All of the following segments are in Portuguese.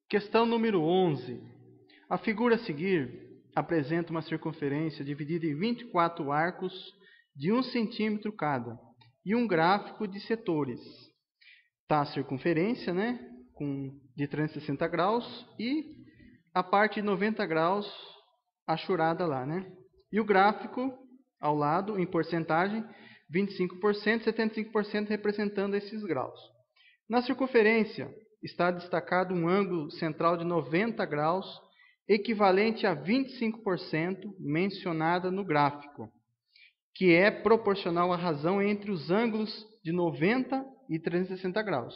Questão número 11. A figura a seguir apresenta uma circunferência dividida em 24 arcos de 1 centímetro cada e um gráfico de setores. Está a circunferência, né, de 360 graus e a parte de 90 graus achurada lá, né? E o gráfico ao lado, em porcentagem, 25%, 75% representando esses graus. Na circunferência está destacado um ângulo central de 90 graus, equivalente a 25% mencionada no gráfico, que é proporcional à razão entre os ângulos de 90 e 360 graus.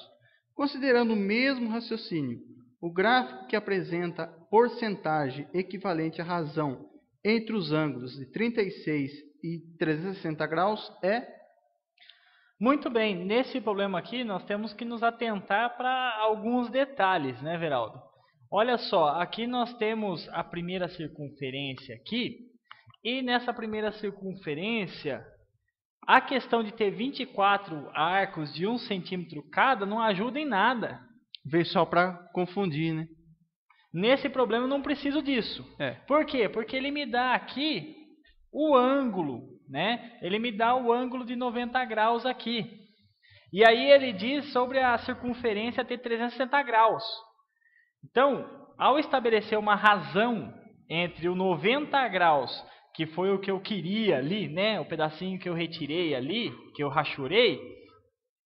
Considerando o mesmo raciocínio, o gráfico que apresenta porcentagem equivalente à razão entre os ângulos de 36 e 360 graus é... Muito bem, nesse problema aqui nós temos que nos atentar para alguns detalhes, né, Veraldo? Olha só, aqui nós temos a primeira circunferência aqui, e nessa primeira circunferência, a questão de ter 24 arcos de 1 centímetro cada não ajuda em nada. Veio só para confundir, né? Nesse problema eu não preciso disso. Por quê? Porque ele me dá aqui o ângulo, né? Ele me dá o ângulo de 90 graus aqui. E aí ele diz sobre a circunferência ter 360 graus. Então, ao estabelecer uma razão entre o 90 graus, que foi o que eu queria ali, né? O pedacinho que eu retirei ali, que eu rachurei,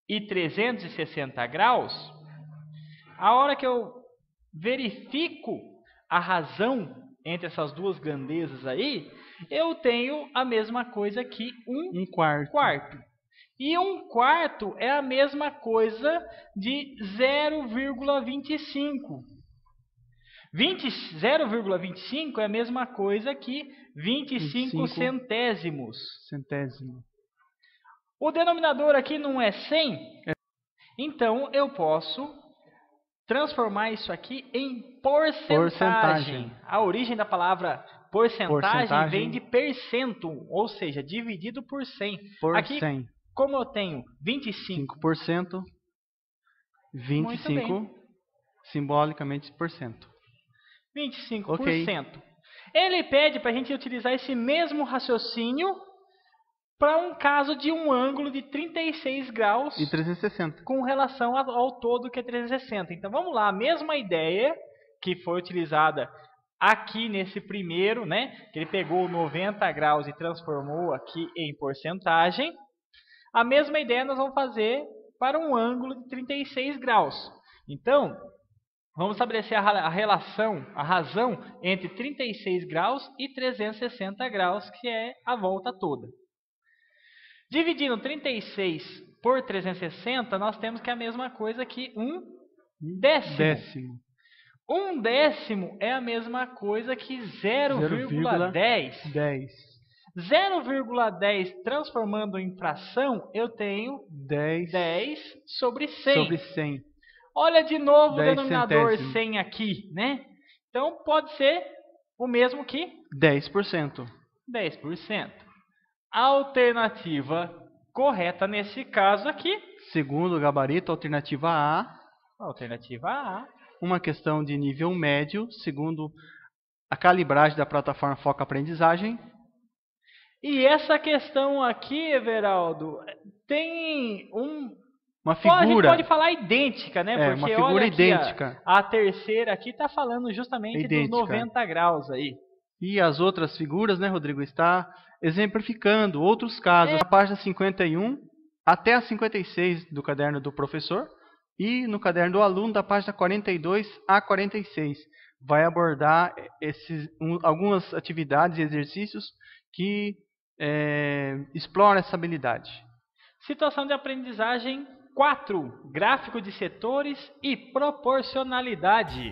e 360 graus, a hora que eu verifico a razão entre essas duas grandezas aí, eu tenho a mesma coisa que um quarto. E um quarto é a mesma coisa de 0,25. 0,25 é a mesma coisa que 25 centésimos. O denominador aqui não é 100? Então, eu posso transformar isso aqui em porcentagem. A origem da palavra porcentagem vem de percento, ou seja, dividido por 100. Aqui, 100. Como eu tenho 25%, 25, simbolicamente por cento. 25%. Okay. Ele pede para a gente utilizar esse mesmo raciocínio para um caso de um ângulo de 36 graus e 360. Com relação ao todo que é 360. Então vamos lá, a mesma ideia que foi utilizada aqui nesse primeiro, né? Que ele pegou 90 graus e transformou aqui em porcentagem. A mesma ideia nós vamos fazer para um ângulo de 36 graus. Então, vamos estabelecer a relação, a razão entre 36 graus e 360 graus, que é a volta toda. Dividindo 36 por 360, nós temos que é a mesma coisa que um décimo. Um décimo é a mesma coisa que 0,10. 0,10 transformando em fração, eu tenho 10 sobre 100. Olha de novo o denominador 100 aqui, né? Então pode ser o mesmo que 10%. 10%. A alternativa correta nesse caso aqui, segundo o gabarito, alternativa A. Alternativa A. Uma questão de nível médio, segundo a calibragem da plataforma Foca Aprendizagem. E essa questão aqui, Everaldo, tem uma figura. A gente pode falar idêntica, né? Porque uma figura olha aqui, idêntica. A terceira aqui está falando justamente dos 90 graus aí. E as outras figuras, né, Rodrigo, está exemplificando outros casos. Na página 51 até a 56 do caderno do professor e no caderno do aluno da página 42 a 46. Vai abordar algumas atividades e exercícios que exploram essa habilidade. Situação de aprendizagem 4. Gráfico de setores e proporcionalidade.